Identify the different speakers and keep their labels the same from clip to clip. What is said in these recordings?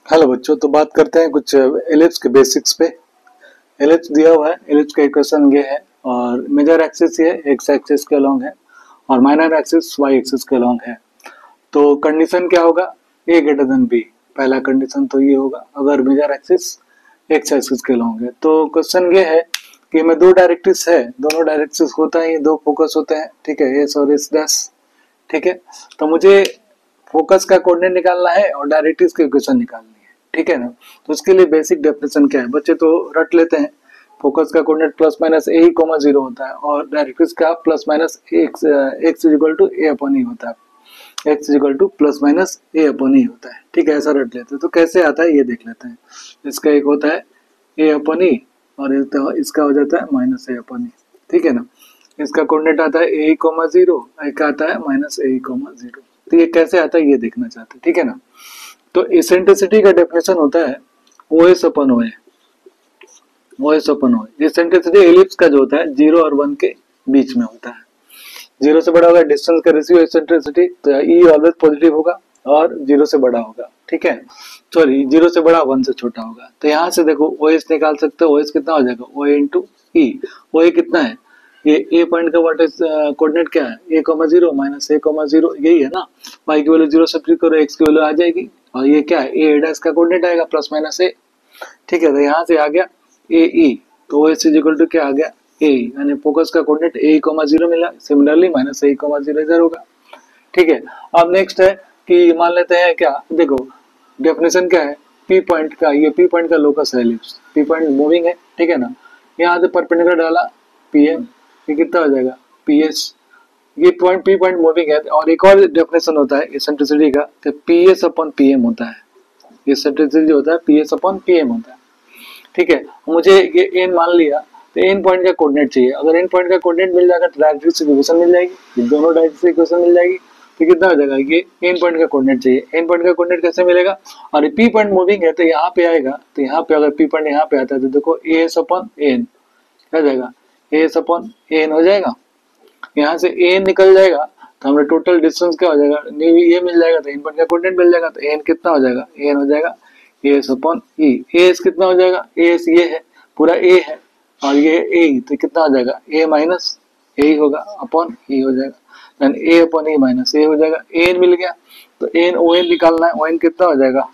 Speaker 1: Hello बच्चों, तो बात करते हैं कुछ एलिप्स के बेसिक्स पे। एलिप्स दिया हुआ है, एलिप्स का इक्वेशन ये है और मेजर एक्सिस ये एक्स एक्सिस के अलोंग है और माइनर एक्सिस वाई एक्सिस के अलोंग है। तो कंडीशन क्या होगा, ए ग्रेटर देन बी। पहला कंडीशन तो ये होगा अगर मेजर एक्सिस एक्स एक्सिस के अलोंग है। तो क्वेश्चन ये है कि मैं दो डायरेक्ट्रिक्स है, दोनों डायरेक्ट्रिक्स होता है, दो फोकस होते हैं, ठीक है, एस और एस डैश, ठीक है। तो मुझे फोकस का कोऑर्डिनेट निकालना है और डायरेक्ट्रिक्स की इक्वेशन निकालनी है, ठीक है ना। तो उसके लिए बेसिक डेफिनेशन क्या है बच्चे, तो रट लेते हैं। फोकस का coordinate plus minus a comma zero होता है और डायरेक्ट्रिक्स का plus minus x x equal to a upon e होता है। X equal to plus minus a upon e होता है, ठीक है, ऐसा रट लेते हैं। तो कैसे आता है ये देख लेते हैं। इसका एक होता है ए अपॉन ई और इसका हो जाता है माइनस ए अपॉन ई, ठीक है ना। इसका कोऑर्डिनेट आता है ए कॉमा जीरो, एक आता है माइनस ए कॉमा जीरो। तो ये कैसे आता है ये देखना चाहते हैं, ठीक है ना। तो इसेंट्रिसिटी का डेफिनेशन होता है ओ एस अपन ओ ए, ओ एस अपन ओ ए। इसेंट्रिसिटी एलिप्स का जो होता है 0 और 1 के बीच में होता है। 0 से बड़ा होगा डिस्टेंस का रेशियो इसेंट्रिसिटी, तो ई ऑलवेज पॉजिटिव होगा और 0 से बड़ा होगा, ठीक है। सॉरी, 0 से बड़ा 1 से छोटा होगा। तो यहाँ से देखो ओ एस निकाल सकते हो। ओ एस कितना हो जाएगा, ओ ए इंटू ई। ओ ए कितना है, ये ए पॉइंट का व्हाट इज कोऑर्डिनेट क्या है, ए comma zero minus a comma zero, यही है ना। वाई की वैल्यू 0 सब्स्टिट्यूट करो, एक्स की वैल्यू आ जाएगी और ये क्या है, ए डैश का कोऑर्डिनेट आएगा प्लस माइनस ए, ठीक है। तो यहाँ से आ गया ए ई, तो ओ एस इक्वल टू क्या आ गया ए, यानी फोकस का कोऑर्डिनेट ए कॉमा जीरो मिला। Similarly minus a comma zero इधर होगा, ठीक है। अब नेक्स्ट है कि मान लेते हैं क्या, देखो डेफिनेशन क्या है, पी पॉइंट का, ये पी पॉइंट का लोकस है एलिप्स, पी पॉइंट मूविंग है, ठीक है ना। यहाँ से परपेंडिकुलर डाला पी एम, ये कितना हो जाएगा पी एस। ये पॉइंट पी पॉइंट मूविंग है। और एक और डेफिनेशन होता है इसेंट्रिसिटी का, तो P S upon P M होता है। इसेंट्रिसिटी जो होता है P S upon P M होता है, ठीक है। मुझे ये एन मान लिया, तो एन पॉइंट का कोऑर्डिनेट चाहिए। अगर एन पॉइंट का कोऑर्डिनेट मिल जाएगा तो डायरेक्ट्रिक्स इक्वेशन मिल जाएगी, दोनों डायरेक्ट्रिक्स इक्वेशन मिल जाएगी। तो कितना हो जाएगा, ये एन पॉइंट का कोऑर्डिनेट चाहिए। एन पॉइंट का कोऑर्डिनेट कैसे मिलेगा, और पी पॉइंट मूविंग है तो यहाँ पे आएगा, तो यहाँ पे अगर पी पॉइंट यहाँ पे आता है तो देखो ए एस अपॉन एन क्या जाएगा, ए एस अपॉन एन हो जाएगा। यहाँ से एन निकल जाएगा तो हमें टोटल डिस्टेंस क्या हो जाएगा, ये मिल जाएगा, तो एन पॉइंट का कोऑर्डिनेट मिल जाएगा। तो एन कितना हो जाएगा, एन हो जाएगा एस अपॉन ई। एस कितना हो जाएगा, एस ये है पूरा ए है और ये ए, तो कितना हो जाएगा ए माइनस ए होगा अपॉन ई हो जाएगा, देन ए अपॉन ई माइनस ए हो जाएगा। एन मिल गया तो एन ओ एन निकालना है। ओ एन कितना हो जाएगा,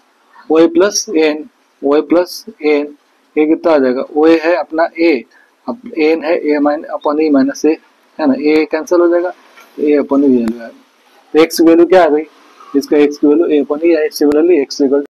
Speaker 1: ओ ए प्लस एन, ओ ए प्लस एन, ये कितना हो जाएगा, ओ ए है अपना ए, अब एन है ए माइनस अपॉन ई माइनस ए, है ना। ए कैंसिल हो जाएगा, ए अपॉन ई वैल्यू आ गई। तो एक्स की वैल्यू क्या आ गई, इसका एक्स की वैल्यू ए अपॉन ई है। Similarly x equal